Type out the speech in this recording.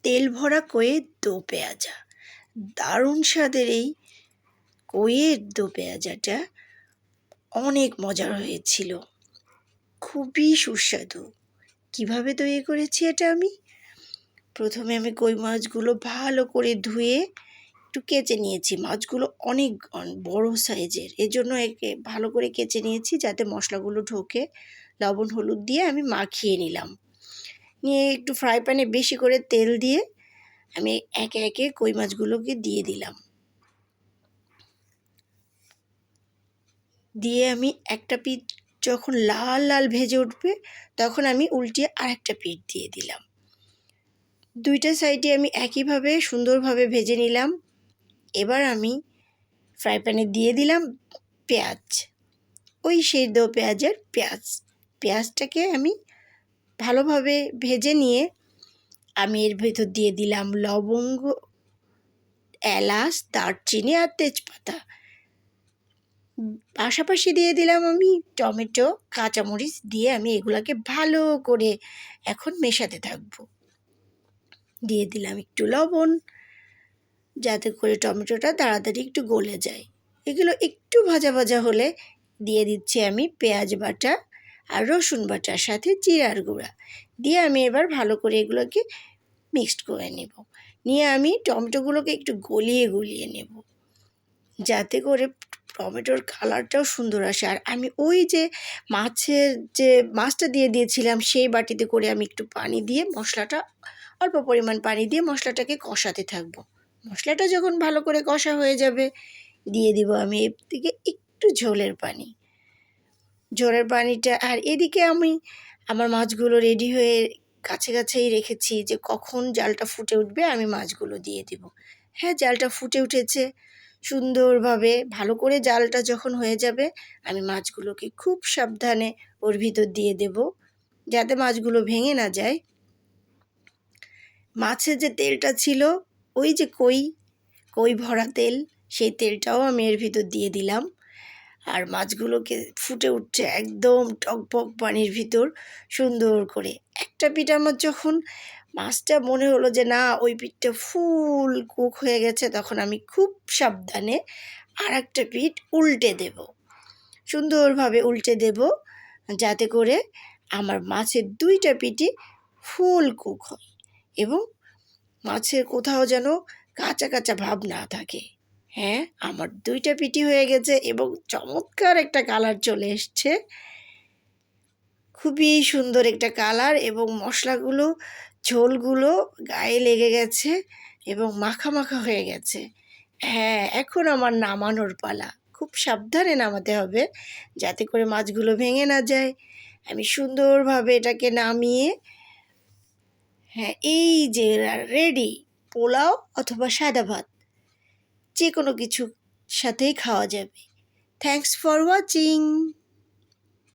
তেল ভরা কইয়ের দো পেঁয়াজা। দারুণ স্বাদের এই কইয়ের দো পেঁয়াজাটা অনেক মজার হয়েছিল, খুবই সুস্বাদু। কিভাবে তৈরি করেছি এটা আমি? প্রথমে আমি কই মাছগুলো ভালো করে ধুয়ে একটু কেচে নিয়েছি। মাছগুলো অনেক বড় সাইজের, এজন্য একে ভালো করে কেচে নিয়েছি যাতে মশলাগুলো ঢোকে। লবণ হলুদ দিয়ে আমি মাখিয়ে নিলাম। নিয়ে একটু ফ্রাই প্যানে বেশি করে তেল দিয়ে আমি একে একে কই মাছগুলোকে দিয়ে দিলাম। দিয়ে আমি একটা পিঠ যখন লাল লাল ভেজে উঠবে তখন আমি উল্টিয়ে আরেকটা পিঠ দিয়ে দিলাম। দুইটা সাইডে আমি একইভাবে সুন্দরভাবে ভেজে নিলাম। এবার আমি ফ্রাই প্যানে দিয়ে দিলাম পেঁয়াজ, ওই সেদ্ধ পেঁয়াজের পেঁয়াজটাকে আমি ভালোভাবে ভেজে নিয়ে আমি এর ভেতর দিয়ে দিলাম লবঙ্গ, এলাচ, দারচিনি আর তেজপাতা। পাশাপাশি দিয়ে দিলাম আমি টমেটো, কাঁচামরিচ দিয়ে আমি এগুলাকে ভালো করে এখন মেশাতে থাকবো। দিয়ে দিলাম একটু লবণ যাতে করে টমেটোটা তাড়াতাড়ি একটু গলে যায়। এগুলো একটু ভাজা ভাজা হলে দিয়ে দিচ্ছি আমি পেঁয়াজ বাটা আর রসুন বাটার সাথে জিরার গুঁড়া দিয়ে আমি এবার ভালো করে এগুলোকে মিক্সড করে নেব। নিয়ে আমি টমেটোগুলোকে একটু গলিয়ে নেব যাতে করে টমেটোর কালারটাও সুন্দর আসে। আর আমি ওই যে মাছটা দিয়ে দিয়েছিলাম সেই বাটিতে করে আমি একটু পানি দিয়ে অল্প পরিমাণ পানি দিয়ে মশলাটাকে কষাতে থাকবো। মশলাটা যখন ভালো করে কষা হয়ে যাবে দিয়ে দিব আমি এর থেকে একটু ঝোলের পানিটা। আর এদিকে আমি আমার মাছগুলো রেডি হয়ে কাছেই রেখেছি যে কখন জালটা ফুটে উঠবে আমি মাছগুলো দিয়ে দিব। হ্যাঁ, জালটা ফুটে উঠেছে সুন্দরভাবে। ভালো করে জালটা যখন হয়ে যাবে আমি মাছগুলোকে খুব সাবধানে ওর ভিতর দিয়ে দেব যাতে মাছগুলো ভেঙে না যায়। মাছের যে তেলটা ছিল, ওই যে কই ভরা তেল, সেই তেলটাও আমি এর ভিতর দিয়ে দিলাম। আর মাছগুলোকে ফুটে উঠছে একদম টকবক পানির ভিতর সুন্দর করে। একটা পিঠ আমার যখন মাছটা মনে হলো যে না ওই পিঠটা ফুল কুক হয়ে গেছে তখন আমি খুব সাবধানে আর একটা পিঠ উল্টে দেব, সুন্দরভাবে উল্টে দেব যাতে করে আমার মাছের দুইটা পিঠই ফুল কুক হয় এবং মাছের কোথাও যেন কাঁচা কাঁচা ভাব না থাকে। হ্যাঁ, আমার দুইটা পিঠই হয়ে গেছে এবং চমৎকার একটা কালার চলে এসছে, খুবই সুন্দর একটা কালার এবং মশলাগুলো ঝোলগুলো গায়ে লেগে গেছে এবং মাখা মাখা হয়ে গেছে। হ্যাঁ, এখন আমার নামানোর পালা। খুব সাবধানে নামাতে হবে যাতে করে মাছগুলো ভেঙে না যায়। আমি সুন্দরভাবে এটাকে নামিয়ে হ্যাঁ, এই যে রেডি পোলাও অথবা সাদা ভাত যে কোনো কিছুর সাথেই খাওয়া যাবে। Thanks for watching.